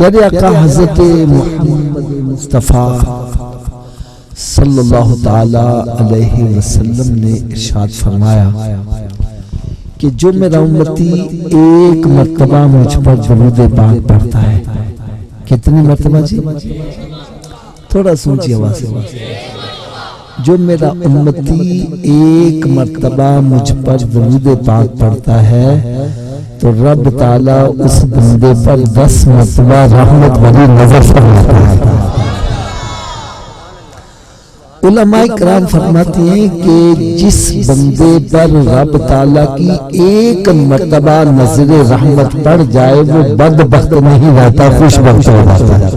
प्यारे आका हजरत मोहम्मद मुस्तफ़ा सल्लल्लाहु ताला अलैहि वसल्लम ने इरशाद फरमाया कि जो मेरा उम्मती एक मर्तबा मुझ पर दरूद पाक पढ़ता है, कितनी मर्तबा जी? थोड़ा सोचिए आवाज से। जो मेरा उम्मती एक मर्तबा मुझ पर दरूद पाक पढ़ता है तो रब ताला उस बंदे पर 10 मर्तबा रहमत वाली नजर फरमाता है। उलमाए किराम फरमाते हैं कि जिस बंदे पर रब ताला की एक मर्तबा नजर रहमत पड़ जाए वो बदबख्त नहीं रहता, खुशबख्त हो जाता है।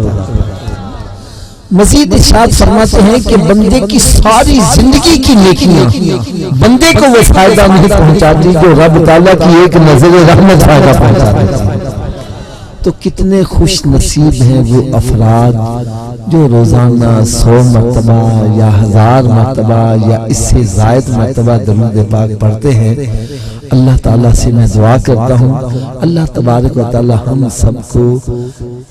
मजीद इरशाद फरमाते हैं कि बंदे की सारी जिंदगी की नेकियां बंदे को वो फायदा नहीं पहुंचाती जो रब ताला की एक नजर रहमत फायदा पहुंचा देती। तो कितने खुश नसीब हैं वो अफराद जो रोजाना 100 मरतबा या 1000 मरतबा या इससे जायद मरतबा दरूद पाक पढ़ते हैं। अल्लाह ताला से मैं दुआ करता हूँ अल्लाह तबारक व तआला हम सबको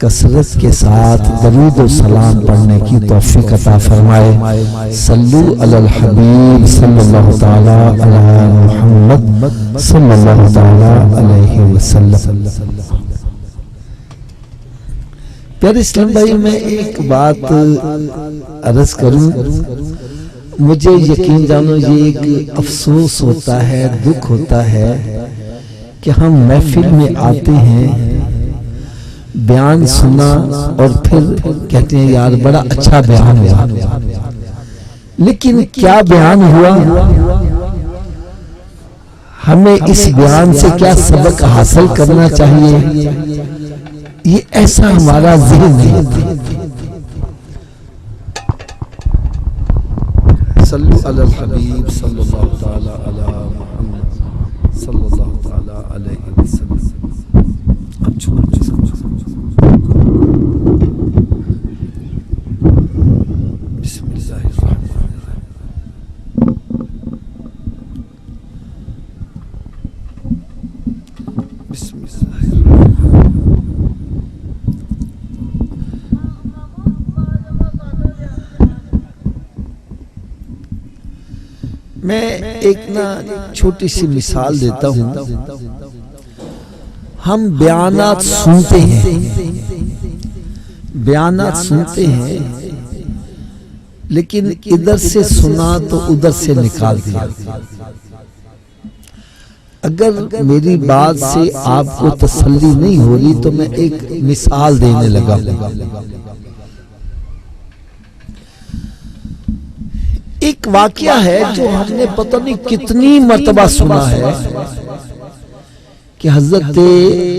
कसरत के साथ दरूद और सलाम पढ़ने की तौफीक अता फरमाए। सल्लु अलल हबीब सल्लल्लाहु ताला अला मुहम्मद सल्लल्लाहु ताला अलैहि वसल्लम। प्यारे इस्लाम भाई, मैं एक बात अर्ज करूं, मुझे यकीन जानो ये एक अफसोस होता है, दुख होता है कि हम महफिल में आते हैं, बयान सुना और फिर कहते हैं यार बड़ा अच्छा बयान हुआ, लेकिन क्या बयान हुआ, हमें इस बयान से क्या सबक हासिल करना चाहिए, ये ऐसा हमारा ज़हन नहीं। सल्लु अलल हबीब सल्लल्लाहु ताला अला मुहम्मद सल्लल्लाहु ताला अलैहि वसल्लम। अब छोड़ मैं एक ना छोटी सी मिसाल देता हूं। हम बयानात सुनते हैं, बयानात सुनते हैं, लेकिन इधर से सुना तो उधर से निकाल दिया। अगर मेरी बात से आपको तसल्ली नहीं हो रही तो मैं एक मिसाल देने लगा। एक वाकया है जो हमने पता नहीं कितनी मर्तबा सुना है कि हजरत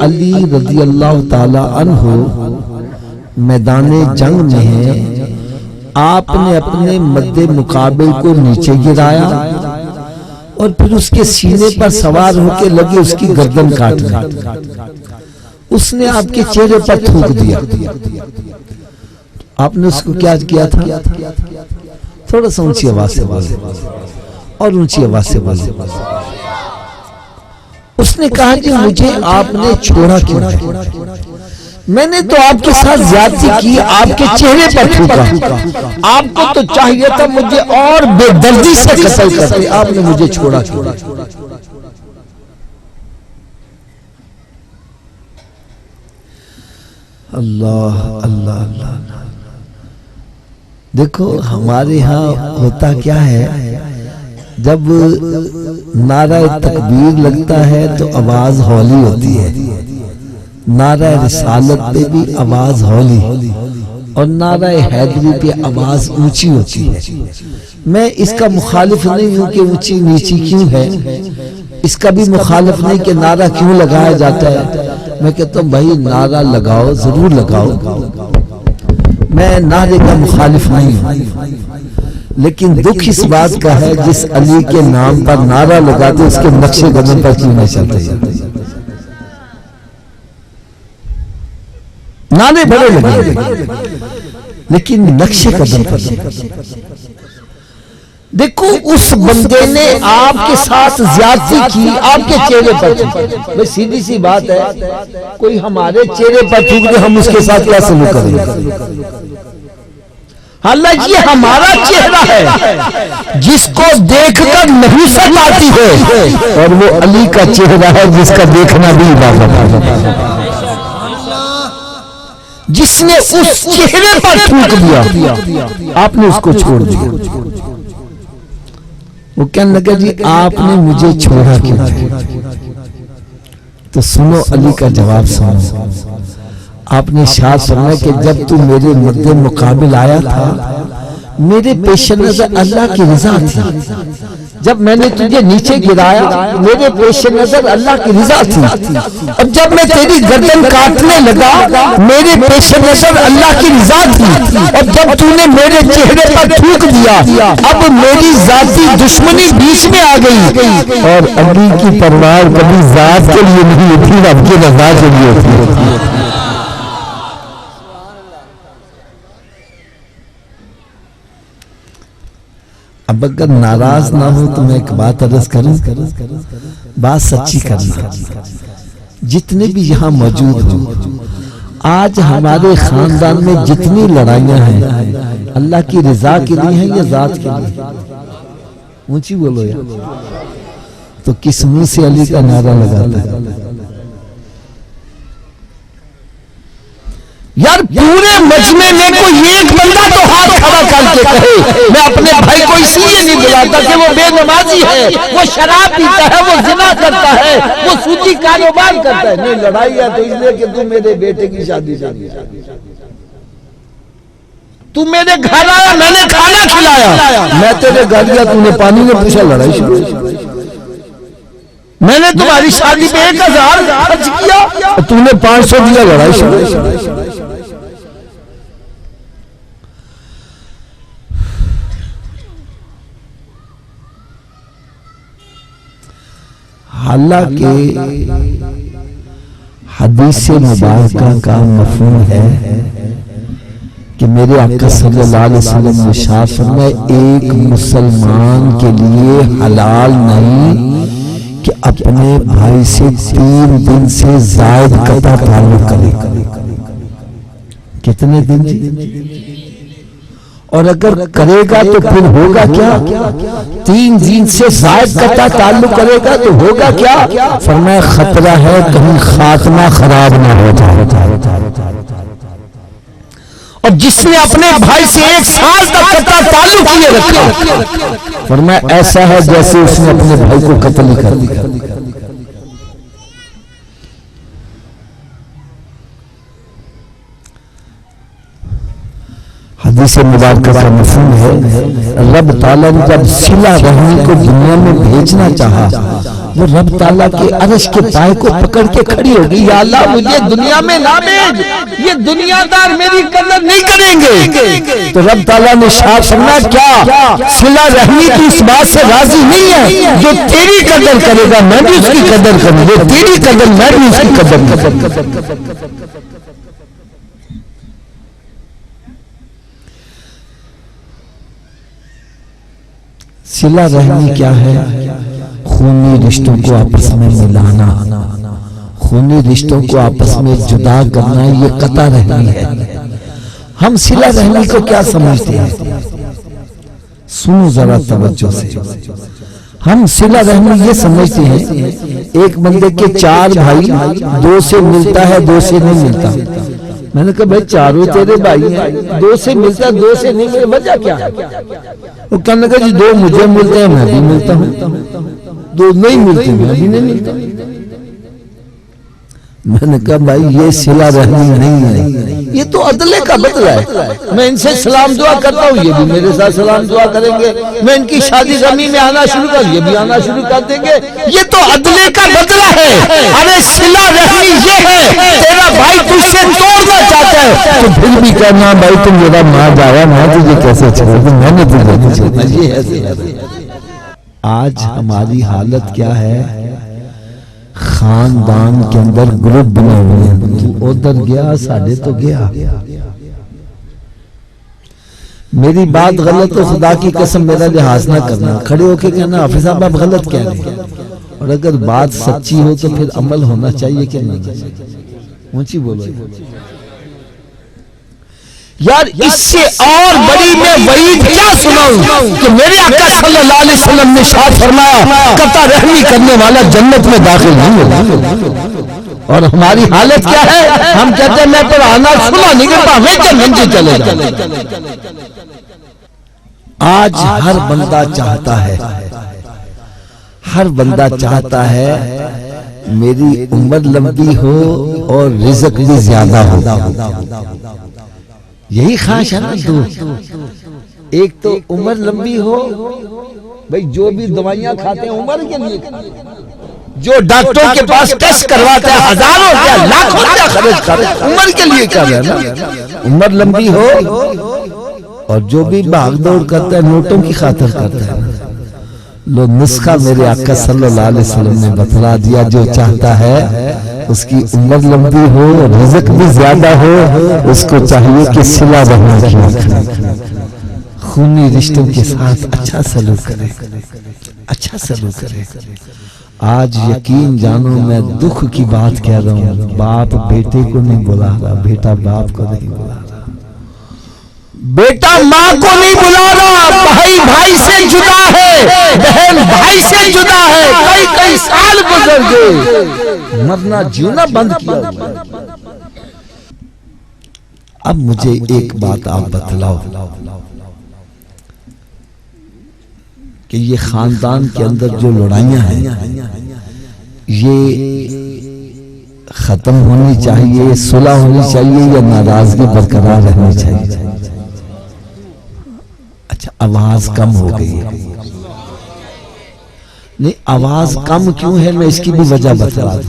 अली रज़ी अल्लाह ताला अन्हु मैदाने जंग में है, आपने अपने मद्दे मुकाबिल को नीचे गिराया और फिर उसके सीने पर सवार होकर लगे उसकी गर्दन काटने। उसने आपके चेहरे पर थूक दिया। आपने उसको क्या किया था? थोड़ा सा ऊंची आवाज से बोले और ऊंची आवाज से बोले। उसने कहा कि मुझे आपने छोड़ा क्यों है? मैंने तो आपके साथ ज्यादती की, आपके चेहरे पर थूका। आपको तो चाहिए था मुझे और बेदर्दी से कत्ल करते, आपने मुझे छोड़ा क्यों? अल्लाह अल्लाह अल्लाह। देखो हमारे यहाँ होता क्या है, जब नारा तकबीर लगता है तो आवाज हौली होती है, नारा रिसालत पे भी आवाज हौली और नारा हैदरी पे आवाज ऊंची होती है। मैं इसका मुखालिफ नहीं हूं कि ऊंची नीची क्यों है, इसका भी मुखालिफ नहीं कि नारा क्यों लगाया जाता है। मैं कहता हूं भाई नारा लगाओ, जरूर लगाओ, मैं नारे का मुखालिफ नहीं हूं, लेकिन दुख इस बात का है जिस अली के नाम पर नारा लगाते उसके नक्शे कदम पर क्यों नहीं चलते। नारे बड़े लगे लेकिन नक्शे कदम पर। देखो उस बंदे ने आपके साथ ज्यादती की, आपके चेहरे पर थूकी। भाई सीधी सी बात है, कोई हमारे चेहरे पर थूक दे, हम उसके साथ क्या सलूक करेंगे? हालांकि ये हमारा चेहरा है जिसको देखकर नहुसत आती है, और वो अली का चेहरा है जिसका देखना भी इबादत है। जिसने उस चेहरे पर थूक दिया, आपने उसको छोड़ दिया। वो कहने लगा जी आपने मुझे छोड़ा क्यों? तो सुनो अली का जवाब सुनो। आपने शाद फरमाया कि जब तू मेरे मद्दे मुकाबिल आया था, मेरे पेश नजर अल्लाह की रजा थी। जब मैंने तुझे नीचे गिराया, मेरे पेश नजर अल्लाह की रजा थी। और जब मैं तेरी गर्दन काटने लगा, मेरे पेश नजर अल्लाह की रजा थी। और जब तूने मेरे चेहरे पर थूक दिया, अब मेरी जाती दुश्मनी बीच में आ गई। और अली की परवार कभी जात के लिए नहीं होती, रब की रजा के लिए होती है। अब अगर नाराज ना हो तो मैं एक बात अर्ज करूं, बात सच्ची करना। जितने भी यहाँ मौजूद हो, आज हमारे खानदान में जितनी लड़ाइयां हैं, अल्लाह की रजा के लिए हैं या जात के लिए? ऊंची बोलो यार। तो किस मुंह से अली का नारा लगाता है? यार पूरे मजमे में कोई एक बंदा तो हाथ खड़ा करके कहे मैं अपने भाई को इसलिए नहीं बुलाता कि वो बेनमाजी है, वो शराब पीता है, वो जिना करता है, वो सूदी कारोबार करता है। नहीं, लड़ाई है तो इसलिए कि तू मेरे बेटे की शादी जानी, तू मेरे घर आया, मैंने खाना खिलाया, मैं तेरे घर गया, तूने पानी में पूछा, लड़ाई शुरू। मैंने तुम्हारी शादी पे 1000 खर्च किया, तूने 500 दिया, लड़ाई शुरू। हालांकि हदीस मुबारका का मफहूम है कि मेरे आका सल्लल्लाहु अलैहि वसल्लम ने इरशाद फरमाया, एक मुसलमान के लिए हलाल नहीं कि अपने भाई से 3 दिन से जायद कता ताल्लुक करे। कितने दिन? और अगर करेगा तो फिर होगा क्या? 3 दिन से जायद कता ताल्लुक करेगा तो होगा क्या? फरमाया खतरा है कहीं खात्मा खराब ना हो जाए। और जिसने अपने भाई से 1 साल तक कता ताल्लुक किए रखा, फरमाया ऐसा है जैसे उसने अपने भाई को कत्ल ही कर दिया। हदीस मुबारक का मफहूम है, रब ताला ने जब सिला रहमी को दुनिया में भेजना चाहा, वो रब ताला के अर्श के पाए को पकड़ के खड़ी होगी, या अल्लाह मुझे दुनिया में ना भेज, ये दुनियादार मेरी कदर नहीं करेंगे। तो रब ताला ने शाह फरमाया, क्या सिला रहमी की इस बात से राजी नहीं है? जो तेरी कदर करेगा मैं भी उसकी कदर करूँ, जो तेरी कदर मैं भी उसकी कदर करूँ। सिला रहमी क्या है? खूनी रिश्तों को आपस में मिलाना, खूनी रिश्तों को आपस में जुदा करना, ये कता रहमी है। हम सिला रहमी को क्या समझते हैं? सुनो जरा तवज्जो से। हम सिला रहमी ये समझते हैं एक बंदे के 4 भाई, 2 से मिलता है 2 से नहीं मिलता। मैंने कहा भाई चारों तेरे भाई हैं, 2 से मिलता 2 से नहीं मिलता, वजह क्या है? वो कहने लगा जी 2 मुझे मिलते हैं मैं भी मिलता हूँ, 2 नहीं मिलते मैं भी नहीं मिलता। मैंने कहा भाई ये सिला रहमी नहीं है, ये तो अदले का बदला है। मैं इनसे सलाम दुआ करता हूँ, ये भी मेरे साथ सलाम दुआ करेंगे। मैं इनकी शादी गमी में आना शुरू कर, ये भी आना शुरू कर देंगे। ये तो अदले का बदला है। अरे सिला रहमी ये है, तेरा भाई तुझसे तोड़ना चाहता है तो फिर भी कहना भाई तुम मेरा मार जाया, मैं तुझे कैसे छोड़, मैंने तुझे नहीं छोड़ा। आज हमारी हालत क्या है? खानदान के अंदर ग्रुप बने हुए हैं, तू उधर गया साढ़े तो गया। मेरी बात गलत हो खुदा की कसम मेरा लिहाज ना करना, खड़े होके कहना हाफिज साहब आप गलत कह रहे हैं। और अगर बात सच्ची हो तो फिर अमल होना चाहिए कि नहीं? ऊंची बोलो यार, इससे और बड़ी मैं वईद क्या सुनाऊं कि मेरे आका सल्लल्लाहु अलैहि वसल्लम ने इरशाद फरमाया कता रहमी करने वाला जन्नत में दाखिल नहीं होगा। और हमारी हालत क्या है? हम कहते हैं मैं पढ़ाना सुना नहीं करता, मैं जन्नत में चले जाऊं। आज हर बंदा चाहता है, हर बंदा चाहता है मेरी उम्र लंबी हो और रिज़्क भी ज्यादा हो। यही ख्वाहिश है ना दोस्त। एक तो उम्र लंबी हो, भाई जो भी दवाइयां खाते हैं उम्र के लिए, जो डॉक्टरों के पास टेस्ट करवाते हैं हजारों रुपया लाखों रुपया खर्च करते हैं उम्र के लिए कर रहे हैं ना। उम्र लंबी हो और जो भी भाग दौड़ करता है नोटों की खातिर करता है। लो नुस्खा मेरे आका सल्लल्लाहु अलैहि वसल्लम ने बतला दिया, जो चाहता है उसकी उम्र लंबी हो, रिज़्क भी ज्यादा हो, उसको चाहिए कि सिला रहना चाहिए, खूनी रिश्तों के साथ अच्छा सलूक करे, अच्छा सलूक करे। आज यकीन जानो मैं दुख की बात कह रहा हूँ, बाप बेटे को नहीं बुला रहा, बेटा बाप को नहीं बुला रहा, बेटा माँ को नहीं बुला रहा, भाई भाई से जुदा है, बहन भाई से जुदा है, कई कई साल गुजर गए, मरना जीना बंद किया। अब मुझे एक बात आप बतलाओ कि ये खानदान के अंदर जो लड़ाइयां हैं ये खत्म होनी चाहिए, सुलह होनी चाहिए या नाराजगी बरकरार रहनी चाहिए? अच्छा, आवाज कम हो गई है। नहीं, आवाज कम क्यों है मैं इसकी भी वजह बता रहा हूं।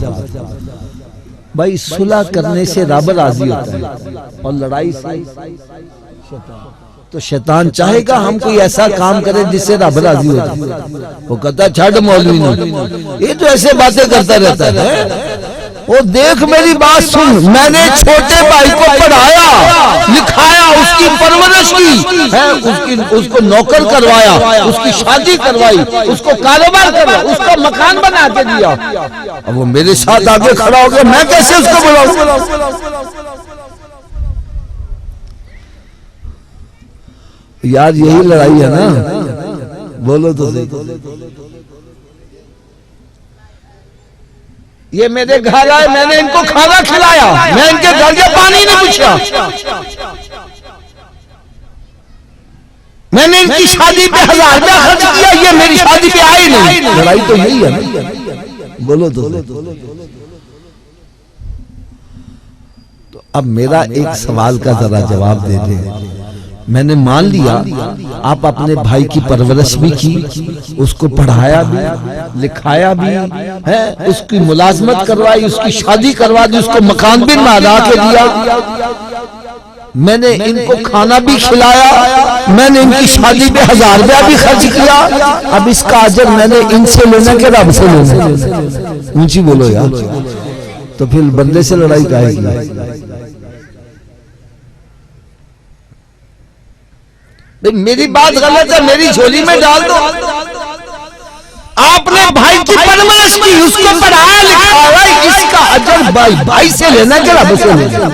भाई सुलह करने से रब राजी होता है और लड़ाई से तो शैतान चाहेगा हम कोई ऐसा काम करे जिससे रब राजी हो। वो कहता छड़ मौलवी ने, ये तो ऐसे बातें करता रहता है। वो देख मेरी बात सुन, मैंने छोटे भाई को पढ़ाया लिखाया, उसकी परवरिश की है, उसको नौकर करवाया, उसकी शादी करवाई, उसको कारोबार करवाया, उसका मकान बना के दिया। अब वो मेरे साथ आगे खड़ा हो गया, मैं कैसे उसको बुलाऊं? यार यही लड़ाई है ना, बोलो तो सही। ये मेरे घर आए, मैंने इनको खाना खिलाया, मैं इनके घर के पानी नहीं पूछा, मैंने इनकी शादी पे 1000 रुपया खर्च किया, ये मेरी शादी पे आए नहीं। लड़ाई तो यही है ना, बोलो तो। तो अब मेरा एक सवाल का जरा जवाब दे दे। मैंने मान लिया आप अपने भाई की परवरिश भी की, उसको पढ़ाया भी लिखाया भी है, उसकी मुलाजमत करवाई, उसकी शादी करवा दी, उसको मकान भी बना के दिया, मैंने इनको खाना भी खिलाया, मैंने इनकी शादी पे 1000 रुपया भी खर्च किया। अब इसका अजर मैंने इनसे लेना कि रब से लेना? ऊंची बोलो यार। तो फिर बंदे से लड़ाई काहेगी? मेरी बात गलत है, मेरी झोली में डाल दो। आपने भाई की परवरिश की, उसको पढ़ाया लिखाया, इसका अजर भाई से लेना क्या रब से लेना?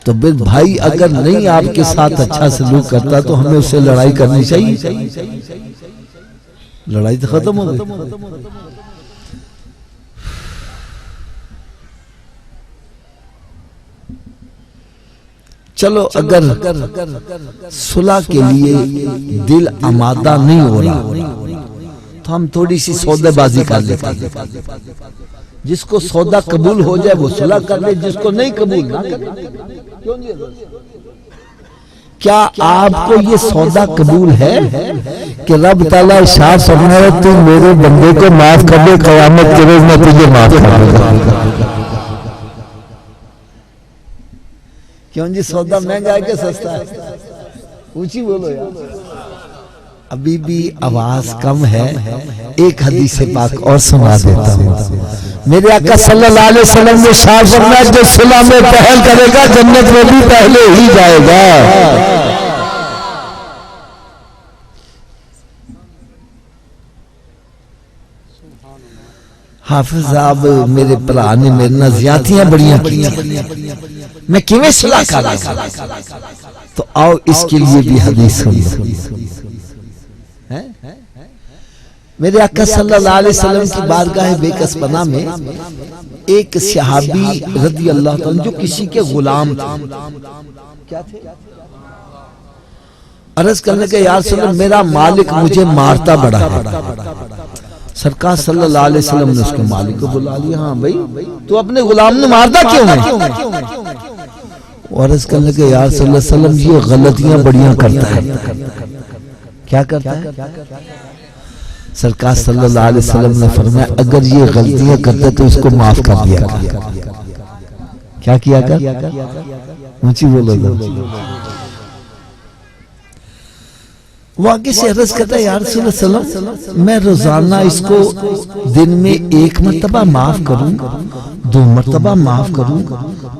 तो फिर भाई अगर नहीं आपके साथ अच्छा सलूक करता तो हमें उससे लड़ाई करनी चाहिए? लड़ाई तो खत्म हो गई। चलो अगर सुलह के लिए दिल आमादा नहीं हो रहा तो हम थोड़ी सी सौदेबाजी कर लेते हैं। जिसको सौदा कबूल हो जाए वो सुलह कर ले, जिसको नहीं कबूल ना करे। क्या आपको ये सौदा कबूल है कि रब ताला इरशाद फरमाए तू मेरे बंदे को माफ कर दे, क़यामत के रोज मैं तुझे माफ कर दूंगा? क्यों जी, सौदा महंगा है कि सस्ता है? ऊंची बोलो यार। अभी भी आवाज कम है। एक हदीस पाक और सुना देता हूँ। मेरे आका सल्लल्लाहु अलैहि वसल्लम ने शाह फरमाया जो सुलह में पहल करेगा जन्नत में भी पहले ही जाएगा। हाफिज साहब मेरे भरा ने मेरे नाल ज़्यादतियां बड़ियां की, मैं किवें सलाह करा? तो आओ इसके लिए भी हदीस सुनो। मेरे आका सल्लल्लाहु अलैहि वसल्लम की बारगाह बेकसपना में एक सहाबी रज़ी अल्लाह ताला जो किसी के गुलाम थे, क्या थे? अर्ज करने के यार सल्लम मेरा मालिक मुझे मारता बड़ा है। सरकार सल्लल्लाहु अलैहि वसल्लम ने उसको मालिक को बुला लिया। हाँ भाई, तो अपने गुलाम ने मारता क्यों है? और अर्ज करने के यार सल्लल्लाहु अलैहि वसल्लम ये गलतियां बढ़िया करता है। क्या करता है? सरकार सल्लल्लाहु अलैहि वसल्लम ने फरमाया अगर ये गलतियां करता तो इसको माफ कर दिया। क्या किया कर? ऊंची बोलो। वो आगे से अर्ज करता है यार सल्लल्लाहु मैं रोजाना इसको दिन में 1 मरतबा माफ करूं, 2 मरतबा माफ करूं,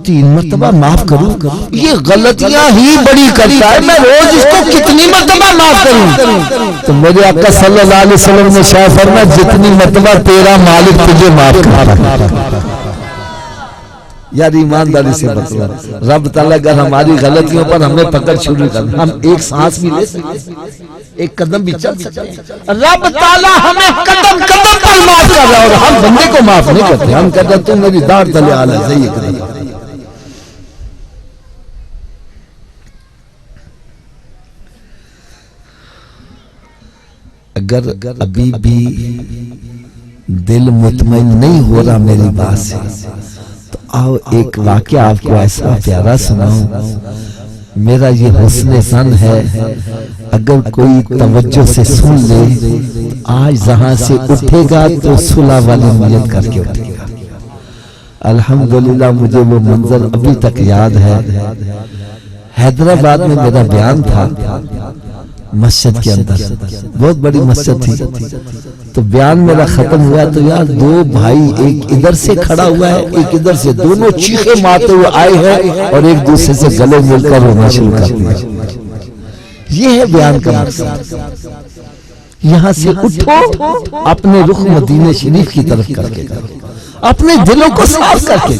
3 मरतबा माफ करूं, ये गलतियां ही बड़ी करता है, मैं रोज इसको कितनी मरतबा माफ करूं? तो मेरे आका सल्लल्लाहु अलैहि वसल्लम ने शाह फरमाया जितनी मरतबा तेरा मालिक तुझे माफ करता है। यार ईमानदारी से बतला, रब ताला अगर हमारी गलतियों पर हमें पकड़ शुरू कर, हम एक सांस भी ले सकते, एक कदम भी चल सकते। रब ताला हमें कदम कदम पर माफ कर रहा है और हम बंदे को माफ नहीं करते। हम कहते हैं तू मेरी दाढ़ तले आला सही कर। अगर अभी भी दिल मुतमईन नहीं हो रहा मेरी बात से, तो आओ एक वाकया आपको ऐसा प्यारा सुनाऊं। मेरा ये हुस्न सन है, अगर कोई तवज्जो से सुन ले तो आज जहां से उठेगा तो सुलह वाली नियत करके उठेगा। अल्हम्दुलिल्लाह मुझे वो मंजर अभी तक याद है। हैदराबाद में मेरा बयान था मस्जिद के अंदर, बहुत बड़ी मस्जिद थी। तो बयान मेरा खत्म हुआ तो यार 2 भाई एक इधर से खड़ा हुआ है, एक इधर से, दोनों चीखे मारते हुए आए हैं और एक दूसरे से गले मिलकर रोना शुरू कर दिया। ये है बयान का मकसद। यहां से उठो, अपने रुख मदीने शरीफ की तरफ करके, अपने दिलों को साफ करके।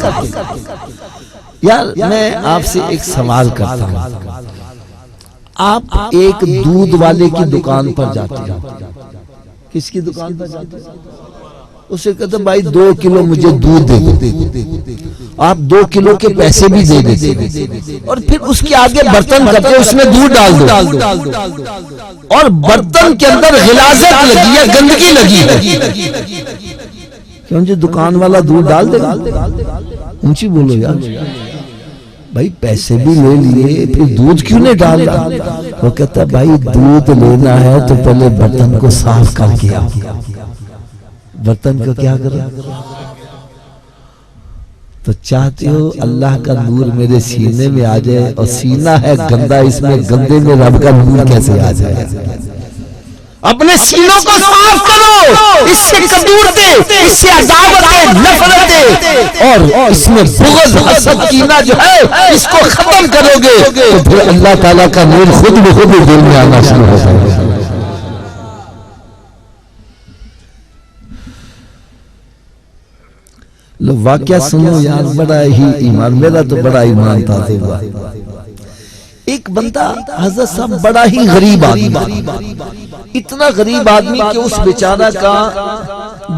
यार मैं आपसे एक सवाल करता हूं, आप एक दूध वाले की दुकान पर जाते हो, किसकी दुकान पर जाते हो? उसे कहते भाई 2 किलो मुझे दूध दे दो। आप 2 किलो के पैसे भी दे देते और फिर उसके आगे बर्तन करके उसमें दूध डाल दो और बर्तन के अंदर गिलाजत लगी है, गंदगी लगी है, क्यों जो दुकान वाला दूध डाल देगा? ऊंची बोलो यार, भाई पैसे भी ले लिए फिर दूध क्यों नहीं डाल रहा? वो कहता है भाई दूध लेना है तो पहले बर्तन को साफ करके आओ। बर्तन को क्या करो? तो चाहते हो अल्लाह का नूर मेरे सीने में आ जाए, और सीना है गंदा, इसमें गंदे में रब का नूर कैसे आ जाए? अपने सीनों को साफ करो, इससे कदूरतें, इससे अदावतें, नफरतें और इसमें बुग़्ज़, हसद, कीना जो है इसको खत्म करोगे तो फिर अल्लाह ताला का नूर खुद ब खुद दिल में आना शुरू हो जाएगा। लो वाकया सुनो यार, बड़ा ही ईमान, मेरा तो बड़ा ईमान था। एक बंदा हज़रत साहब बड़ा ही गरीब आदमी, इतना गरीब आदमी कि उस बेचारा का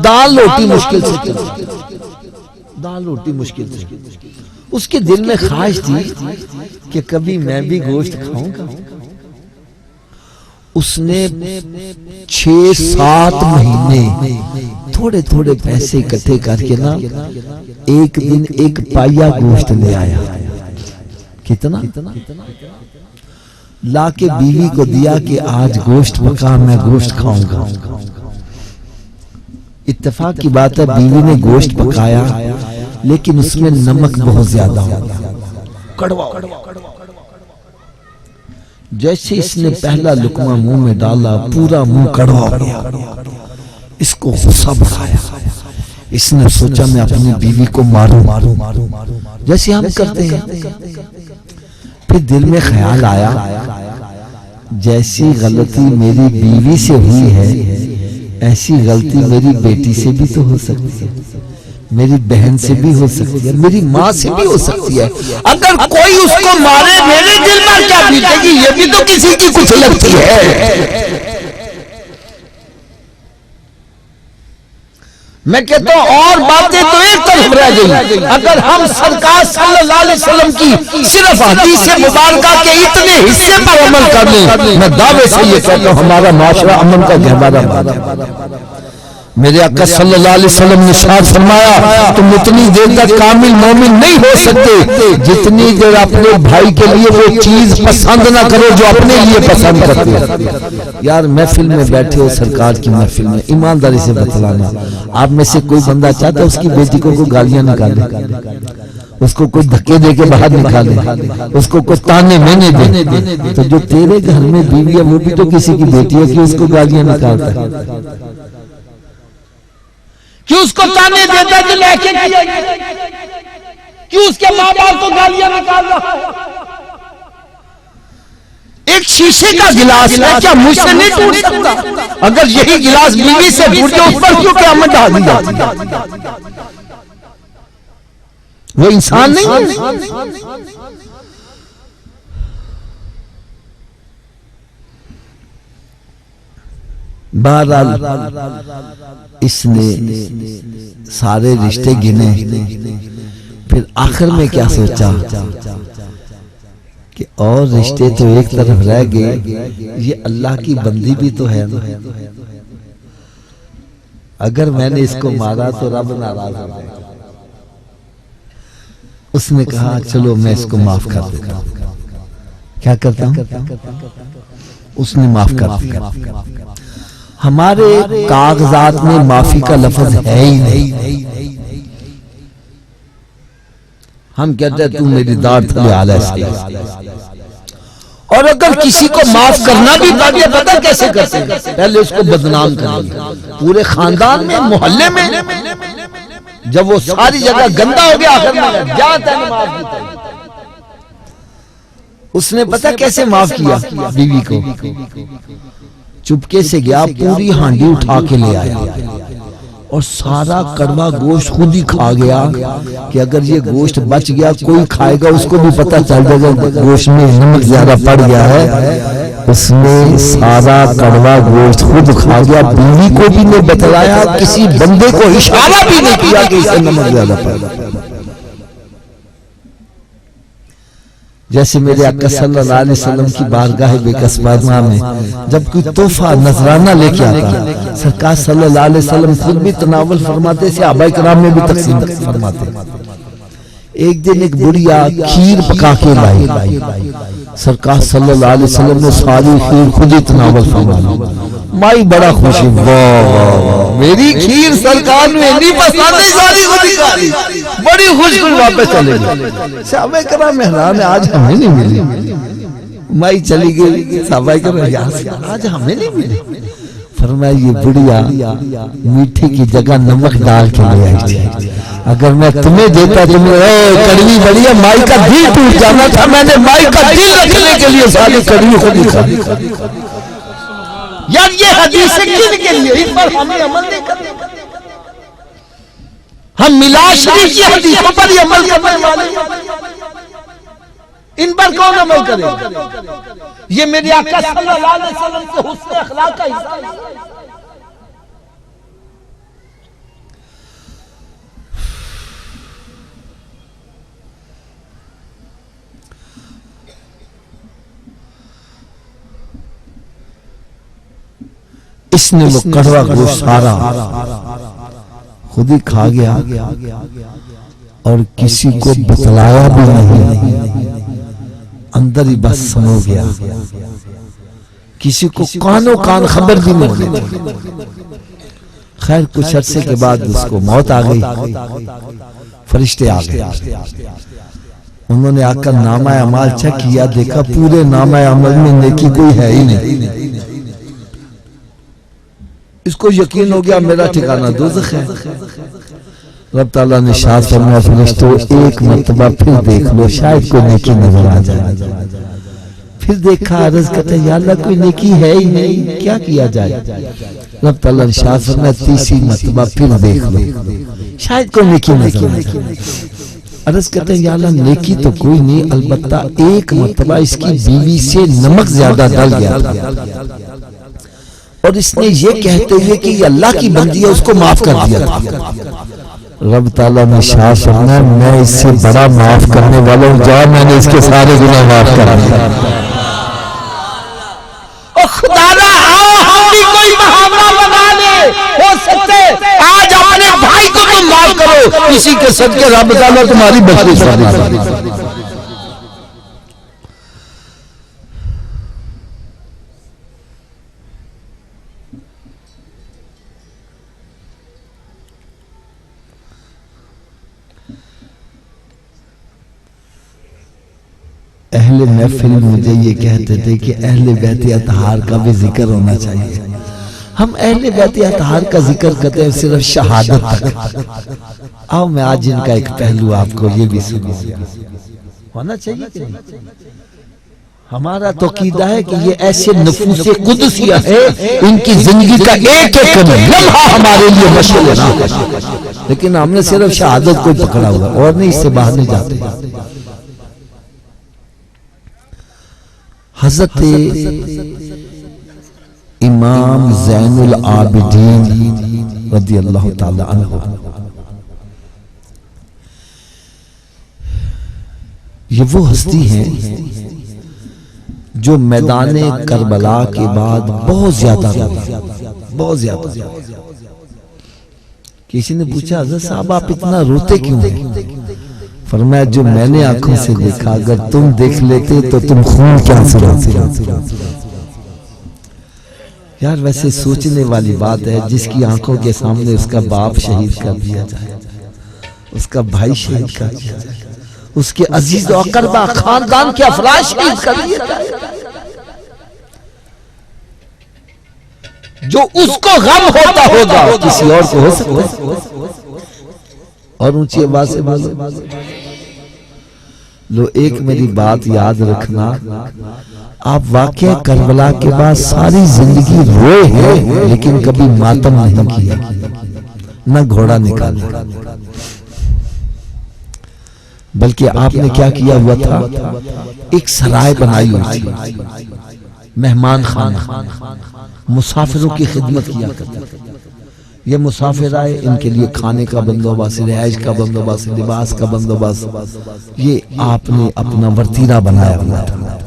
दाल रोटी मुश्किल से चलती, दाल रोटी मुश्किल से। उसके दिल में ख्वाहिश थी कि कभी मैं भी गोश्त खाऊंगा। उसने 6-7 महीने थोड़े थोड़े पैसे इकट्ठे करके ना एक दिन 1 पाया गोश्त ले आया। कितना? लाके बीवी को दिया कि आज गोश्त पका, मैं गोश्त खाऊंगा। इत्तेफाक की बात है बीवी ने गोश्त पकाया, लेकिन उसमें नमक बहुत ज्यादा हो गया, कड़वा। जैसे इसने पहला लुकमा मुंह में डाला, पूरा मुंह कड़वा हो गया। इसको गुस्सा बढ़ाया। इसने सोचा मैं अपनी बीवी को मारूं, जैसे हम करते हैं। फिर दिल में ख्याल आया, जैसी गलती मेरी बीवी से हुई है ऐसी गलती मेरी बेटी से भी तो हो सकती है, मेरी बहन से भी हो सकती है, मेरी माँ से भी हो सकती है। अगर कोई उसको मारे मेरे दिल में क्या बीतेगी, ये भी तो किसी की कुछ लगती है। मैं कहता हूं और बातें तो एक तरफ रह गई, अगर हम सरकार सल्लल्लाहु अलैहि वसल्लम की सिर्फ हदीस मुबारका के इतने हिस्से पर अमल कर लें, मैं दावे से ये कहता हूं हमारा माशरा अमन का गहवारा बना। मेरे आका सल्लल्लाहु अलैहि वसल्लम ने इरशाद फरमाया, तुम उतनी देर तक कामिल मोमिन नहीं हो सकते जितनी देर अपने भाई के लिए वो चीज पसंद ना करो जो अपने लिए पसंद करते हो। यार महफिल में बैठे हो, सरकार की महफिल में, ईमानदारी से बतलाना, आप में से कोई बंदा चाहता है उसकी बेटी को गालियां निकाले, उसको कोई धक्के दे के बाहर निकाले, उसको कुछ ताने मैंने दे, तो जो तेरे घर में बीवी है वो भी तो किसी की बेटी है कि उसको गालियां निकालता है, कि उसको ताने देता है कि लेके क्यों उसके माँ बाप को गालियां निकाल रहा है। एक शीशे का गिलास है, क्या मुझसे नहीं टूट सकता? अगर यही गिलास बीवी से टूट के उस पर क्यों क़यामत डाल दी जाती है? वो इंसान नहीं है। बहरहाल इसने सारे रिश्ते गिने, फिर आखिर में क्या सोचा कि और रिश्ते तो एक तरफ रह गए, ये अल्लाह की बंदी भी तो है ना, अगर मैंने इसको मारा तो रब नाराज हो जाएगा। उसने कहा चलो मैं इसको माफ कर देता हूं। क्या करता हूं? उसने माफ कर दिया। हमारे कागजात में माफी का लफ्ज है ही नहीं। हम कहते हैं तू मेरी दाढ़ थले आला है। और अगर किसी को माफ करना भी बाकी पता कैसे करते हैं? पहले उसको बदनाम करेंगे पूरे खानदान में, मोहल्ले में, जब वो सारी जगह गंदा हो गया आखिर में जाता है माफ की तरह। उसने पता कैसे माफ किया? बीवी को चुपके से गया, पूरी हांडी उठा के ले आया और सारा कड़वा गोश्त खुद ही खा गया कि अगर ये गोश्त बच गया कोई खाएगा उसको भी पता चल जाएगा गोश्त में नमक ज्यादा पड़ गया है। उसने सारा कड़वा गोश्त खुद खा गया, बीवी को भी नहीं बतलाया, किसी बंदे को इशारा भी नहीं किया कि इसे नमक ज्यादा पड़ गया। जैसे मेरे आका सल्लल्लाहु अलैहि वसल्लम की बारगाह बेकसबाना में जब कोई तोहफा नजराना लेके आता, सरकार सल्लल्लाहु अलैहि वसल्लम खुद भी तनावल फरमाते, सहाबा किराम में भी तकसीम फरमाते। एक दिन एक बुढ़िया खीर पका के लाई, सरकार सल्लल्लाहु अलैहि वसल्लम ने सारी खीर खुद ही तनावल फरमाई। माई बड़ा खुश हुई, वाह मेरी खीर सरकार ने इतनी पसंद है, सारी खुद ही खा ली, बड़ी खुश खुश वापस चले गए। सहाबा किराम हैरान है, आज हमें नहीं मिली। माई चली गई, सहाबा किराम आज हमें नहीं मिली। फरमाया ये बुढ़िया मीठे की जगह नमक डाल के ले आई थी, अगर मैं तुम्हें देता तुम्हें कड़वी बढ़िया माई का दिल टूट जाना था, मैंने माई का दिल रखने के लिए सारी कड़वी खुद ही खा ली। यार ये हदीस किन के लिए? इस पर हमें अमल नहीं करते। हम मिलाद शरीफ की हदीसों पर ही अमल करने वाले, इन पर कौन अमल करे? ये मेरे आका सल्लल्लाहु अलैहि वसल्लम के हुस्न अखलाक का हिस्सा है। इसने वो कड़वा गोश्त सारा खुद ही खा गया और किसी को बतलाया भी नहीं, अंदर ही बस सो गया, किसी को कानों कान खबर भी नहीं होती। खैर कुछ अरसे के बाद उसको मौत आ गई, फरिश्ते आ गए, उन्होंने आकर नामा अमाल चेक किया, देखा पूरे नामा अमल में नेकी कोई है ही नहीं। इसको यकीन हो गया मेरा ठिकाना दोज़ख है। रब ताला ने शाद फरमाया, फरिश्तों एक मर्तबा फिर देख लो, शायद कोई नेकी नजर आ जाए। फिर देखा, अर्ज करते या अल्लाह कोई नेकी है ही नहीं, क्या किया जाए। रब ताला इरशाद फरमाया तीसरी मर्तबा फिर देख लो, शायद कोई नेकी नजर आए। अर्ज करते या अल्लाह नेकी तो कोई नहीं, अलबत्ता एक मर्तबा इसकी बीवी से नमक ज्यादा डल गया था और इसने ये कहते हुए कि ये अल्लाह की बंदी है उसको माफ कर दिया था। रब ताला ने शाह फरमाया मैं इससे बड़ा माफ करने वाला हूं, जा मैंने इसके सारे गुनाह माफ कर दिए। खुदारा आओ हम भी कोई मुहावरा बना ले, हो सकते आज अपने भाई को तुम माफ करो, इसी के सदके रब ताला तुम्हारी बख्शिश फरमाए। अहले महफिल मुझे ये कहते थे कि अहले बैत अतहार का भी जिक्र होना चाहिए। हम अहले बैत अतहार का जिक्र करते हैं सिर्फ शहादत तक। आओ मैं आज इनका एक पहलू आपको ये भी सुनाऊंगा, होना चाहिए कि नहीं? हमारा तो कीदा है कि ये ऐसे नफूसे कुदसिया है, इनकी जिंदगी का एक एक लम्हा हमारे लिए मशहूर है, लेकिन हमने सिर्फ शहादत को पकड़ा हुआ और नहीं, इससे बाहर नहीं जाते। हज़रत इमाम ज़ैनुल आबिदीन रज़ियल्लाहु ताला अन्हु, ये वो हस्ती हैं जो मैदाने करबला के बाद बहुत ज्यादा। किसी ने पूछा हज़रत साहब आप इतना रोते क्यों हैं? फरमाया जो मैंने आंखों से देखा, अगर तुम देख लेते तो तुम खून क्या सुनाते। यार वैसे सोचने वाली बात है, जिसकी आंखों के सामने उसका बाप शहीद कर दिया जाए, उसका भाई शहीद कर दिया जाए, उसके अजीज और अकरबा खानदान के अफराद शहीद कर दिए जाए, जो उसको गम होता होगा किसी और को हो सकता है। और ऊंची आवाज से बोलो, लो एक मेरी बात याद रखना, आप वाकया करबला के बाद सारी जिंदगी रोए हैं लेकिन कभी मातम नहीं किया, न घोड़ा निकाला, बल्कि आपने क्या किया हुआ था, एक सराय बनाई हुई थी, मेहमान खाना, मुसाफिरों की खिदमत किया करता था। ये मुसाफिर आए, इनके लिए खाने का बंदोबस्त, रिहाइश का बंदोबस्त, लिबास का बंदोबस्त, ये आपने अपना वर्तीरा बनाया हुआ था।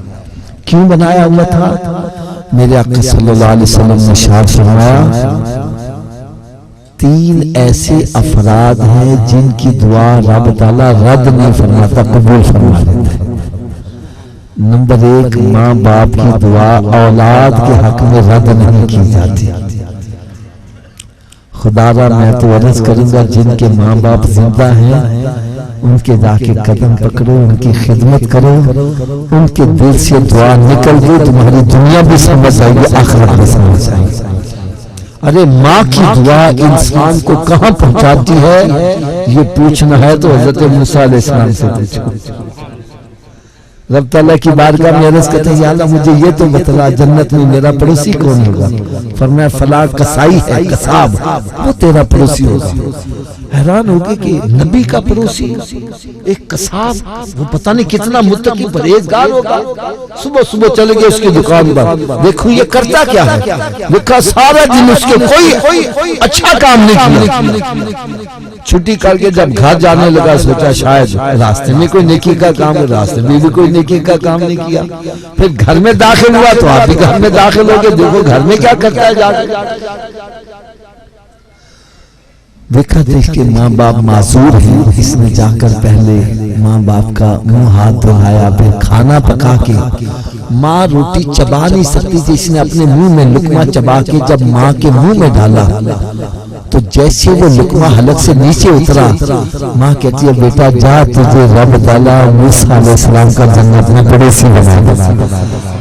क्यों बनाया हुआ था? मेरे आका सल्लल्लाहु अलैहि वसल्लम ने इरशाद फरमाया, तीन ऐसे अफराद हैं जिनकी दुआ रब ताला रद्द नहीं फरमाता, कबूल फरमा लेता है। नंबर एक, माँ बाप की दुआ औलाद के हक में रद्द नहीं की जाती। खुदारा मैं तो अर्ज करूंगा जिनके माँ बाप जिंदा हैं उनके जाके कदम पकड़ो, उनकी खिदमत करो, उनके दिल से दुआ निकल गई, तुम्हारी दुनिया भी समझ आएगी, आखिरत भी समझ आएगी। अरे माँ की दुआ इंसान को कहाँ पहुंचाती है, ये पूछना है तो हजरत मूसा अलैहिस्सलाम से पूछो। रब ताला की बारगाह में अर्ज करते हैं, या अल्लाह मुझे ये तो बतला जन्नत में मेरा पड़ोसी कौन होगा? फरमाया फला कसाई है, कसाब, वो तेरा पड़ोसी होगा। हैरान होगी कि नबी का पड़ोसी एक कसाब, वो पता नहीं कितना मुत्तकी परहेजगार होगा। सुबह सुबह चले गए उसकी दुकान पर, देखो ये करता क्या है, देखा सारा दिन उसके कोई अच्छा काम नहीं किया। छुट्टी करके जब घर जाने लगा सोचा शायद रास्ते में कोई नेकी का काम है, रास्ते में भी कोई नेकी का काम नहीं किया। फिर घर में दाखिल हुआ तो आप भी घर में दाखिल हो गए, देखो घर में क्या करता है जाकर। देखा देख के माँ बाप माजूर हैं, इसने जाकर पहले माँ बाप का मुंह हाथ धोया, फिर खाना पका के, माँ रोटी चबा नहीं सकती थी, इसने अपने मुंह में लुकमा चबा के जब माँ के मुंह में डाला तो जैसे वो लुकमा हलक से नीचे उतरा, माँ कहती है बेटा जा, तुझे रब ताला मूसा अलैहिस्सलाम का जन्नत में पड़ोसी बना देगा।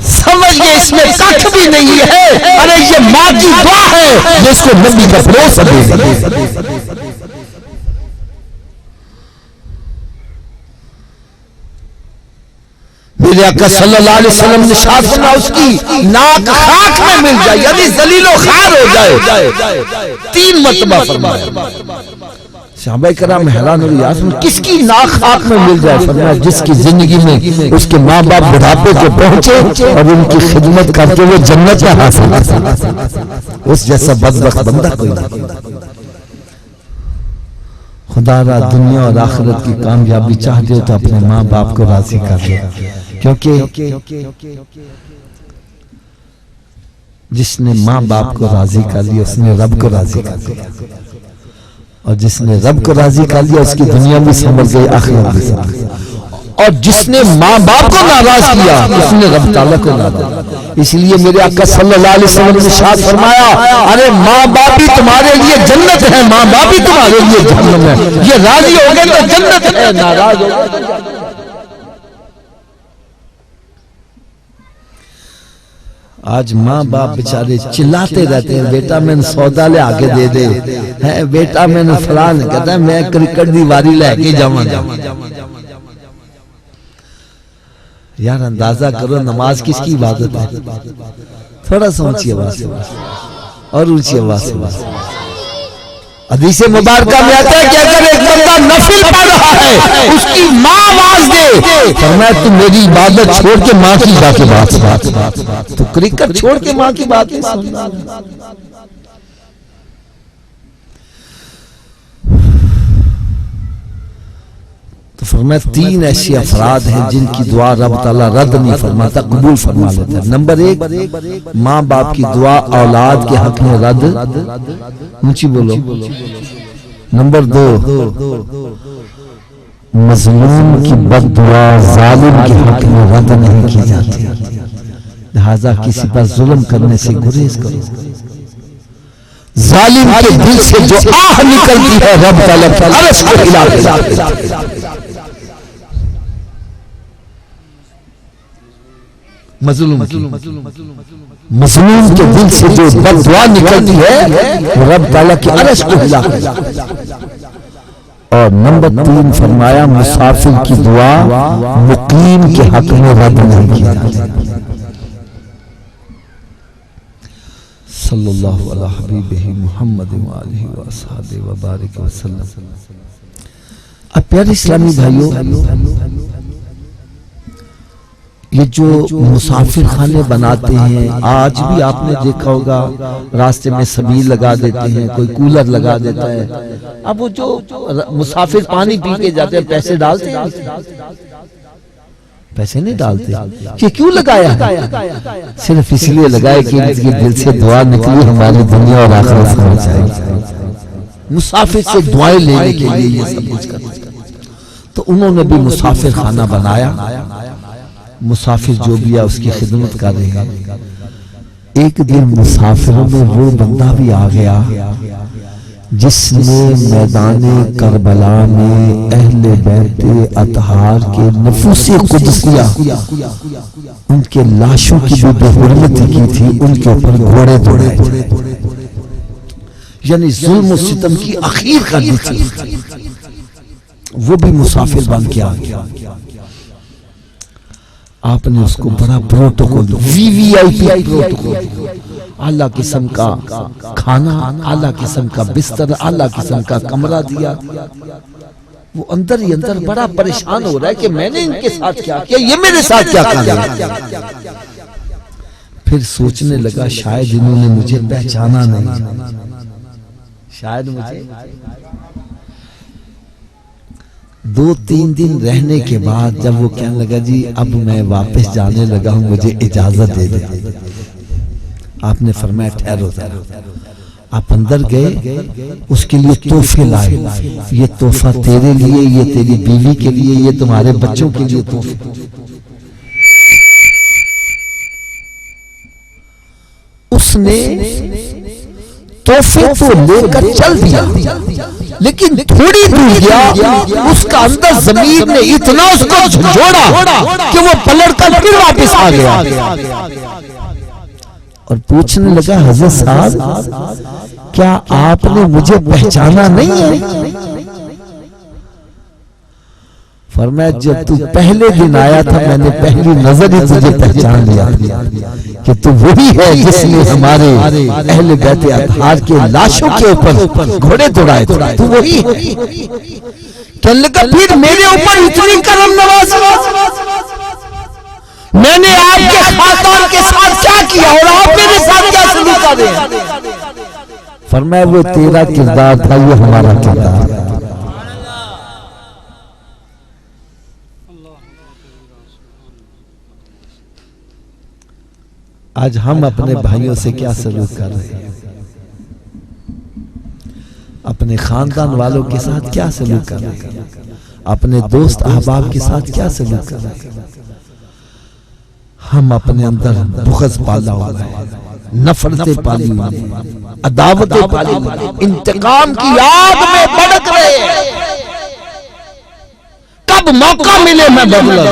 समझिए इसमें कख भी नहीं है, अरे ये माँ की दुआ है जिसको नबी का पड़ोसा दे। मेरे आका सल्लल्लाहु अलैहि वसल्लम ने इरशाद फरमाया उसकी नाक खाक में मिल जाए, यानी जलीलो खार हो जाए। 3 मरतबा फरमाया। सहाबाए कराम हैरान हो गए, किसकी नाक खाक में मिल जाए? फरमाया जिसकी जिंदगी में उसके माँ बाप बुढ़ापे को पहुंचे और उनकी खिदमत करके वो जन्नत में हासिल, उस जैसा बदबख्त बंदा कोई नहीं। खुदारा दुनिया और आखिरत की कामयाबी चाहते हो तो अपने माँ बाप को राजी कर लो, क्योंकि जिसने माँ बाप को राजी कर लिया उसने रब को राजी कर लिया, और जिसने रब को राजी कर लिया उसकी दुनिया भी संभल गई, आखिरत भी संभल गई। और जिसने माँ बाप को नाराज किया उसने रब ताला को नाराज। इसलिए मेरे आका सल्लल्लाहु अलैहि वसल्लम ने इरशाद फरमाया, अरे माँ बाप ही तुम्हारे लिए जन्नत है, माँ बाप ही तुम्हारे लिए जहन्नम है। ये राजी हो गए तो जन्नत है, नाराज हो गए तो जहन्नम। आज माँ बाप बेचारे चिल्लाते रहते हैं, बेटा मैंने सौदा ले आगे दे दे, है बेटा मैंने फलान, कहता है मैं क्रिकेट दी वारी लेके जाऊंगा। यार अंदाजा करो नमाज किसकी इबादत है? थोड़ा सा ऊंची आवाज से और ऊंची आवाज से। हदीस मुबारका में आता है कि अगर एक बंदा नफिल पढ़ रहा है उसकी माँ आवाज दे, फरमाया तू मेरी इबादत छोड़ के माँ की बात, तो क्रिकेट छोड़ के माँ की बात सुनना। तो फरमाया 3 ऐसे अफराद हैं जिनकी दुआ रब ताला रद्द नहीं फरमाता, कबूल फरमा लेता है। नंबर 1, माँ बाप की दुआ औलाद के हक में रद्द, ऊंची बोलो। नंबर 2, मजलूम की बद्दुआ जालिम के हक में रद्द नहीं की जाती। लिहाजा किसी पर जुल्म करने से गुरेज करो। जालिम के दिल से जो आह निकलती है रब ताला अर्श को हिला देता है। मजलूम के दिल से जो बद्दुआ निकलती है वो रब ताला की अर्श को हिला देता है। और नंबर 3 फरमाया मुसाफिर की दुआ मुकीम के हक में रद्द नहीं की जाती। सल्लल्लाहु अला हबीबिही मुहम्मद व आलिहि व अस्हाबिहि व बारिक वसल्लम। अब प्यारे इस्लामी भाइयों, ये जो मुसाफिर खाने बनाते हैं आज भी आपने देखा होगा, रास्ते में सबील लगा देते हैं, कोई कूलर लगा देता है। अब वो जो मुसाफिर पानी पी के जाते हैं पैसे डालते हैं? पैसे नहीं डालते। ये क्यों लगाया है? सिर्फ इसलिए लगाया कि इनके दिल से दुआ निकली हमारी दुनिया और आखिरत में जाएगी। मुसाफिर से दुआएं लेने के लिए ये सब कुछ करते। तो उन्होंने भी मुसाफिर खाना बनाया, मुसाफिर जो भी है उसकी खिदमत कर रहे हैं। एक दिन मुसाफिरों में वो बंदा भी आ गया जिसने मैदाने करबला में अहले बैते अतहार के नफूसे कुदसिया, उनके लाशों की जो बेहुरमती की थी उनके ऊपर घोड़े दौड़े, यानी जुल्म सितम की आखिर कर दी थी। वो भी मुसाफिर बन के आ गया। आपने उसको बड़ा प्रोटोकॉल, वीवीआईपी प्रोटोकॉल, आला किस्म का खाना, आला किस्म का बिस्तर, आला किस्म का कमरा दिया। वो अंदर ही अंदर बड़ा परेशान हो रहा है कि मैंने इनके साथ क्या किया, ये मेरे साथ क्या किया। फिर सोचने लगा शायद इन्होंने मुझे पहचाना नहीं, शायद मुझे। 2-3 दिन रहने के बाद जब वो कहने लगा जी अब मैं वापस जाने लगा हूं, मुझे इजाजत दे दे। आपने फरमाया ठहरो। आप अंदर गए, उसके लिए तोहफे लाए। ये तोहफा तेरे लिए, ये तेरी बीवी के लिए, ये तुम्हारे बच्चों के लिए तोहफे। उसने तोहफे तो लेकर चल दिया, लेकिन थोड़ी दूर गया, उसका अंदर जमीन ने इतना उसको झंझोड़ा कि वो पलट कर फिर वापस आ गया और पूछने लगा हजरत साहब क्या आपने मुझे पहचाना नहीं है? फरमाया जब तू पहले दिन आया था मैंने पहली नजर ही तुझे पहचान लिया कि तू वही है जिसने हमारे अहले बैत अतहार के लाशों के ऊपर घोड़े दौड़ाए थे, तू वही है। कहने लगा फिर मेरे ऊपर इतनी करम नवाज़ी, मैंने आपके खानदान के साथ क्या किया और आप मेरे साथ क्या सलूक कर रहे हैं? फरमाया वो तेरा किरदार था, ये हमारा किरदार है। आज हम अपने भाइयों से क्या सलूक कर रहे हैं, अपने खानदान वालों के साथ क्या सलूक कर रहे हैं, अपने दोस्त अहबाब के साथ क्या सलूक कर रहे हैं। हम अपने अंदर बुग़्ज़ पाला हुआ है, नफरतें पाली हुई हैं, अदावतें पाली हुई हैं, इंतकाम की आग में भड़क रहे हैं। कब मौका मिले मैं बदला।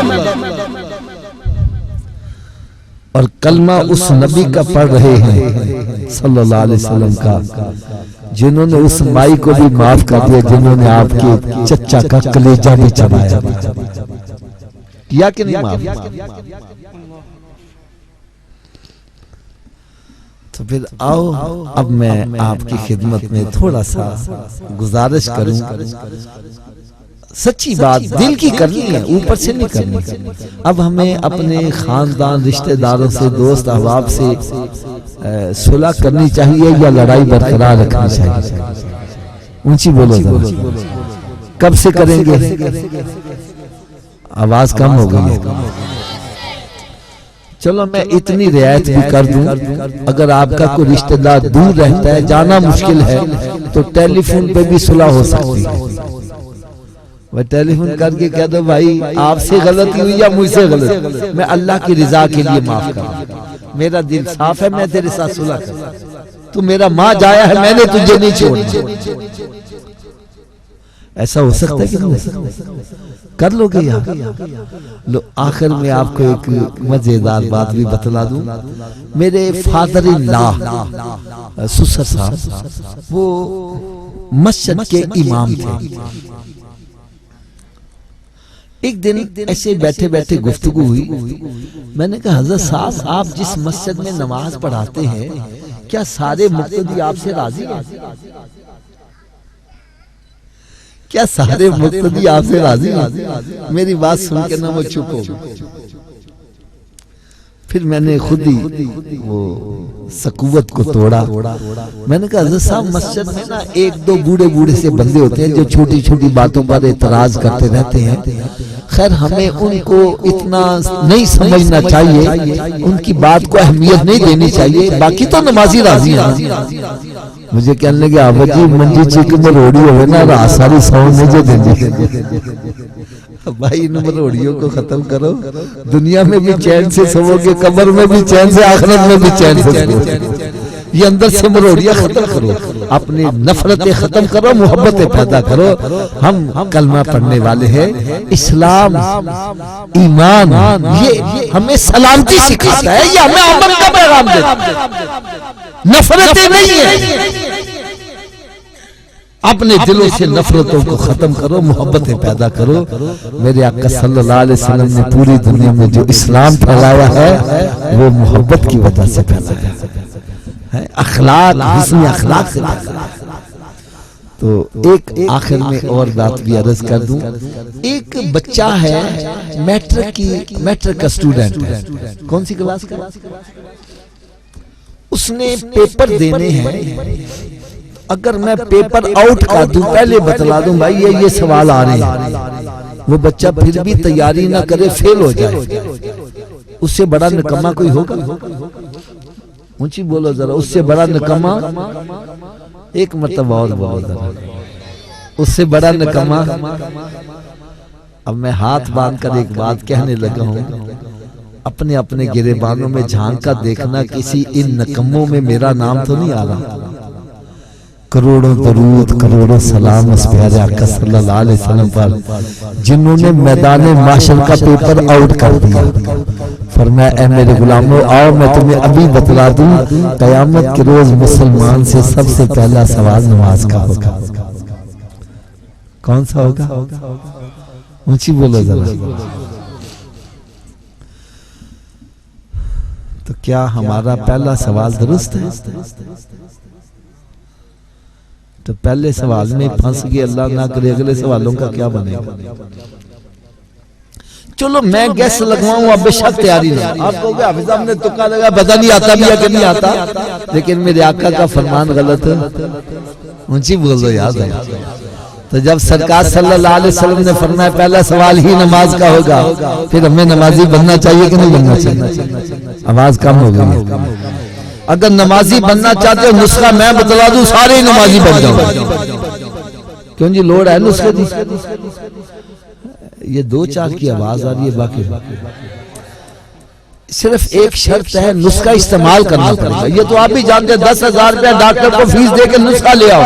और कलमा उस नबी का पढ़ रहे हैं सल्लल्लाहु अलैहि वसल्लम का, जिन्होंने उस माई को भी माफ कर दिया, जिन्होंने आपके चचा का कलेजा भी चबाया, किया कि नहीं माफ। तो फिर आओ अब मैं आपकी खिदमत में थोड़ा सा गुजारिश करूं, सच्ची बात दिल की करनी है, ऊपर से नहीं करनी। अब हमें अपने खानदान रिश्तेदारों से, दोस्त अहबाब से सुलह करनी चाहिए या लड़ाई बरकरार रखनी चाहिए? ऊंची बोलो जरा, कब से करेंगे? आवाज कम हो गई है। चलो मैं इतनी रियायत भी कर दूं, अगर आपका कोई रिश्तेदार दूर रहता है, जाना मुश्किल है, तो टेलीफोन पे भी सुलह हो सकती है। वह टेलीफोन करके कह दो भाई आपसे गलती हुई या मुझसे गलती, मैं अल्लाह की रिजा के लिए माफ कर, मेरा दिल साफ है, मैं तेरे साथ सुलह कर, तू मेरा माँ जाया है, मैंने तुझे नहीं छोड़ा। ऐसा हो सकता है कि नहीं? कर लोगे यार। लो आखिर में आपको एक मजेदार बात भी बतला दूं। मेरे फादर इन लॉ सुसर साहब, वो मस्जिद के इमाम थे। एक दिन ऐसे बैठे बैठे गुफ्तगू हुई, मैंने कहा हजरत साहब आप जिस मस्जिद में नमाज पढ़ाते हैं, क्या सारे मुक्तदी आपसे राजी हैं? क्या सारे मुक्तदी आपसे राजी हैं? मेरी बात सुन के ना वो चुप हो। फिर मैंने खुद ही वो सकूवत को तोड़ा। मैंने कहा हज़रत साहब मस्जिद में ना एक दो बूढ़े बूढ़े से बंदे होते हैं जो छोटी छोटी बातों पर एतराज करते रहते हैं। खैर हमें उनको इतना नहीं समझना चाहिए, उनकी बात को अहमियत नहीं देनी चाहिए, बाकी तो नमाजी राजी हैं। मुझे कहने लगे आबा जी मंजी चिक मरोड़ी हो ना सारी साउंड नहीं जो देंगे। भाई इन मरोड़ियों को खत्म करो, दुनिया में भी चैन से सोओगे, कब्र में भी चैन से, आखिरत में भी चैन से सोओगे। ये अंदर से मरोड़ियां खत्म करो, अपनी नफरतें खत्म करो, मोहब्बतें पैदा करो। हम कलमा पढ़ने वाले हैं, इस्लाम ईमान ये हमें सलामती सिखाता है, ये हमें अमन का पैगाम देता है, नफरतें नहीं है। अपने दिलों से नफरतों को खत्म करो, मोहब्बतें पैदा करो। मेरे आका सल्लल्लाहु अलैहि वसल्लम ने पूरी दुनिया में जो इस्लाम फैलाया है वो मोहब्बत की वजह से फैलाया है, अखलाक हुस्न अखलाक से। तो एक आखिर में और बात भी अर्ज कर दूं। एक बच्चा है मैट्रिक का स्टूडेंट है, कौन सी क्लास का? उसने पेपर देने हैं। अगर मैं पेपर आउट कर दूं, पहले बतला दूं भाई ये सवाल आ रहे हैं, वो बच्चा फिर भी तैयारी ना करे, फेल हो जाए, उससे बड़ा निकम्मा कोई होगा? ऊंची बोलो जरा, उससे बड़ा निकम्मा, एक मतलब और बोलो जरा, उससे बड़ा निकम्मा। अब मैं हाथ बांधकर एक बात कहने लगा हूं, अपने अपने गिरेबानों में झांक कर देखना, किसी इन निकम्मों में मेरा नाम तो नहीं आ रहा। करोड़ों दरूद करोड़ों सलाम उस प्यारे आका सल्लल्लाहु अलैहि वसल्लम पर जिन्होंने मैदान माशर का पेपर आउट कर दिया। फरमाया ऐ मेरे गुलामों आओ मैं तुम्हें अभी बतला दूं, कयामत के रोज मुसलमान से सबसे पहला सवाल नमाज का होगा। कौन सा होगा? ऊंची बोलो जरा। तो क्या हमारा पहला सवाल दुरुस्त है? तो पहले सवाल में फंस गए, अल्लाह ना करे अगले सवालों का क्या बनेगा। चलो मैं गैस लगवाऊं, अब बेशक तैयारी ना। आप कहोगे हाफिज साहब ने तुक्का लगा, पता नहीं आता भी है कि नहीं आता, लेकिन मेरे आका का फरमान गलत है। ऊंची बोल दो याद है। तो जब सरकार सल्लल्लाहु अलैहि वसल्लम ने फरमाया पहला सवाल ही नमाज का होगा, फिर हमें नमाजी बनना चाहिए कि नहीं बनना चाहिए? आवाज कम हो गई। अगर नमाजी बनना चाहते हो नुस्खा मैं बतला दूं, सारे ही नमाजी बन जाओ। क्यों जी लोड है नुस्खे की? ये 2-4 की आवाज आ रही है, बाकी सिर्फ एक शर्त है, नुस्खा इस्तेमाल करना पड़ेगा। ये तो आप भी जानते हैं, 10,000 रुपया डॉक्टर को फीस दे के नुस्खा ले आओ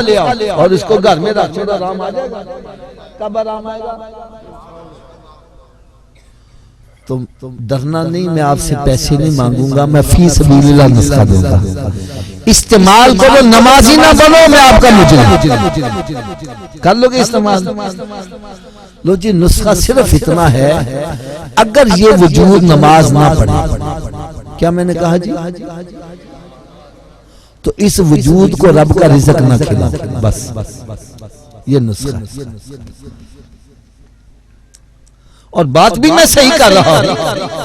और इसको घर में रखो, आराम आ जाएगा। कब आराम आएगा? तो डरना नहीं, मैं आपसे पैसे नहीं मांगूंगा, मैं फी सबीलिल्लाह नुस्खा दूंगा। इस्तेमाल करो, नमाजी ना बनो, मैं आपका मुजरिम। कर लोगे इस्तेमाल? लो जी, नुस्खा सिर्फ इतना है, अगर ये वजूद नमाज ना पढ़े, क्या मैंने कहा जी, तो इस वजूद को रब का रिज़्क ना खिला, बस ये नुस्खा। और बात भी मैं सही कर रहा हूं,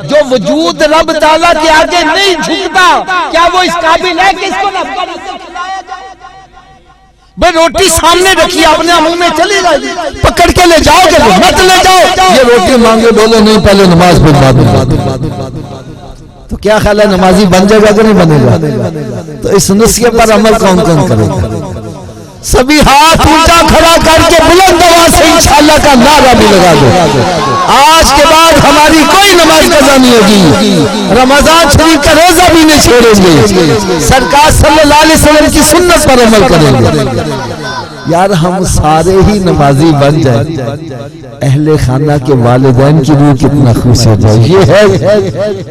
जो वजूद रब ताला के आगे नहीं झुकता, क्या वो इस काबिल है कि इसको रब का रिज़्क खिलाया जाए? भाई रोटी सामने रखी, अपने मुंह में चली जाएगी, पकड़ के ले जाओगे तो मत ले जाओ। ये रोटी मांगे, बोले नहीं पहले नमाज फिर बाद। तो क्या ख्याल है, नमाजी बन जाएगा कि नहीं बनेगा? तो इस नुस्खे पर अमल कौन कौन करेगा? सभी हाथ ऊंचा खड़ा करके बुलंद आवाज से इंशाअल्लाह का नारा भी लगा दो। आज के बाद हमारी कोई नमाज कज़ा नहीं होगी, रमजान शरीफ का रोजा भी नहीं छोड़ेंगे, सरकार सल्लल्लाहु अलैहि वसल्लम की सुन्नत पर अमल करेंगे। यार हम सारे ही नमाजी बन जाए, अहले खाना के वालिदैन की रूह कितना खुश हो जाए। ये है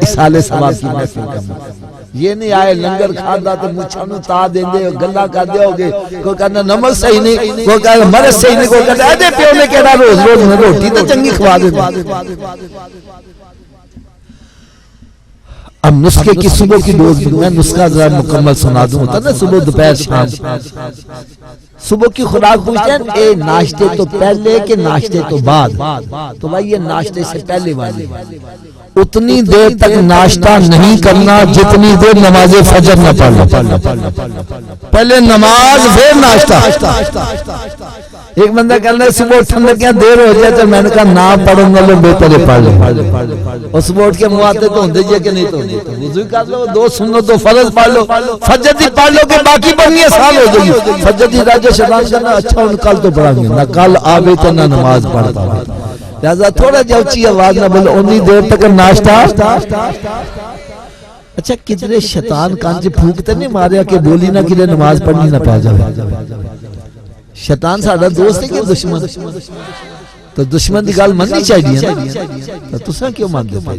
इसाले सवाब की महफिल का। ये नहीं आए लंगर खादा तो मुछा नु ता देंदे गल्ला कर दोगे, को कहना नमक सही नहीं, को कहना मरज सही नहीं, को कहना आदे प्यो ने केड़ा रोज रोज रोटी तो चंगी खवा दे। अब नुस्खे की सुबह की डोज मैं नुस्खा जरा मुकम्मल सुना दूं, होता ना सुबह दोपहर शाम। सुबह की खुराक पूछते हैं, ए नाश्ते तो पहले के नाश्ते तो बाद? तो भाई ये नाश्ते से पहले वाली, उतनी देर तक नाश्ता नहीं करना जितनी देर नमाज फजर न पढ़ लो। पहले नमाज फिर नाश्ता। एक बंदा कहना है सुबह उठने क्या देर हो जाए, तो मैंने कहा ना पढ़ूंगा लो, बेहतर पढ़ लो। और सुबह उठ के मुँह आते तो होंगे कि नहीं, तो वुज़ू कर लो, 2 सुन्नत तो फर्ज पढ़ लो, फजर दी पढ़ लो के बाकी पढ़नी आसान हो जाएगी। फजर दी राजा शैतान करना अच्छा, उन कल तो पढ़ाएंगे ना, कल आवे तो ना नमाज पढ़ता है, लिहाजा थोड़ा जा ऊंची आवाज ना बोलो, उन्नी देर तक नाश्ता। अच्छा किधरे शैतान कान से फूकते नहीं मारिया कि बोली ना कि नमाज पढ़नी ना पा जाए। शैतान साडा दोस्त है कि दुश्मन? तो दुश्मन की गल मननी चाहिए ना, तो तुसा क्यों मानते पाए?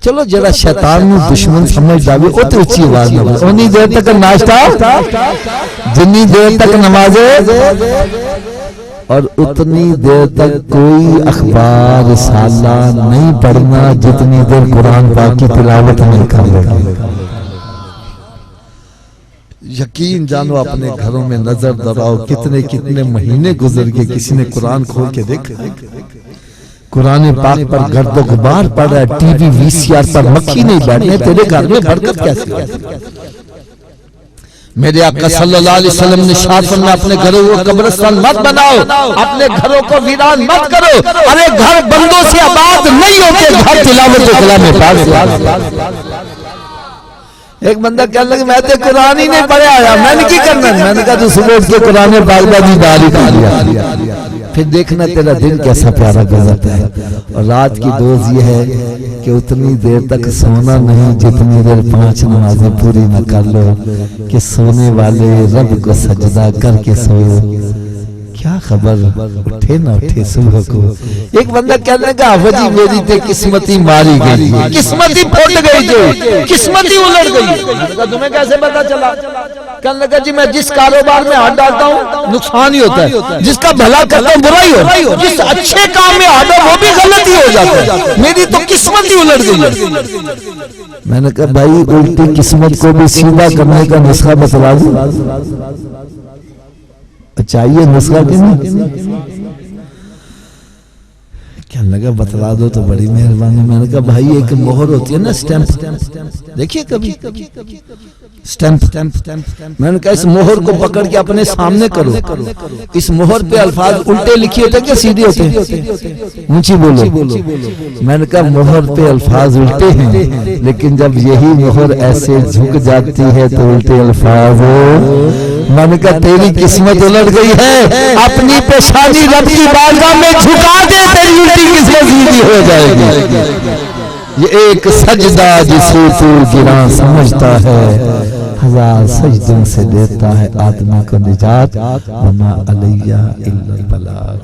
चलो जरा शैतान नु दुश्मन समझ जावे, ओ तो ऊंची आवाज ना बोलो, उन्नी देर तक नाश्ता, जितनी देर तक नमाज़ें, और उतनी देर तक कोई अखबार रिसाला नहीं पढ़ना जितनी देर कुरान पाक की तिलावत नहीं कर लेगा। यकीन जानो अपने घरों में नजर दौड़ाओ, कितने कितने महीने गुजर गए, किसी ने कुरान खोल के देखा? कुरान पाक पर गर्द गुबार पड़ रहा है, टीवी VCR पर मक्खी नहीं बैठने, तेरे घर में बरकत कैसे? मेरे आका सल्लल्लाहु अलैहि वसल्लम ने शाद फरमाया, अपने घरों को कब्रिस्तान मत बनाओ, अपने घरों को वीरान मत करो। अरे घर बंदों से आबाद नहीं होते, घर तिलावत कलाम पाक। एक बंदा कहने लगा मैं तो कुरान ही नहीं पढ़ा आया, मैंने की करना? मैंने कहा तू सुबह उठ के कुरान पाक का दीदार ही कर लिया, फिर देखना तेरा दिन कैसा प्यारा गुजरता है। और रात की डोज ये है कि उतनी देर तक सोना नहीं जितनी देर 5 नमाजें पूरी न कर लो, कि सोने वाले रब को सजदा करके सोओ। क्या खबर उठे ना उठे सुबह को। एक बंदा कहने लगा अफजी मेरी ते किस्मती मारी गई, किस्मती फट गई, जो किस्मती उलट गई। तुम्हें कैसे पता चला? कहने लगा जी मैं जिस कारोबार में हाथ डालता हूँ नुकसान ही होता है, जिसका भला करता हूँ बुरा ही होता है, जिस अच्छे काम में हाथ वो भी गलत ही हो जाता है, मेरी तो किस्मत ही उलट गई। मैंने कहा भाई उल्टी किस्मत को भी सीधा करने का नुस्खा बतला दो। चाहिए नुस्खा कि नहीं? क्या लगा बतला दो तो बड़ी मेहरबानी। मैंने कहा भाई एक मोहर होती है ना स्टैंप, देखिए कभी स्टैंप। मैंने कहा इस मोहर को पकड़ के अपने सामने करो, इस मोहर पे अल्फाज उल्टे लिखे होते क्या सीधे होते हैं? ऊंची बोलो। मैंने कहा मोहर पे अल्फाज उल्टे हैं, लेकिन जब यही मोहर ऐसे झुक जाती है तो उल्टे अल्फाज। मैंने कहा तेरी किस्मत उलट गई है, अपनी पेशानी रब की बारगाह में झुका दे, तेरी उल्टी किस्मत सीधी हो जाएगी। ये एक सजदा जिसे तू गिरा समझता है, हजार सजदों से देता है आदमी को निजात, वमा अलैया इल्लल बलाग।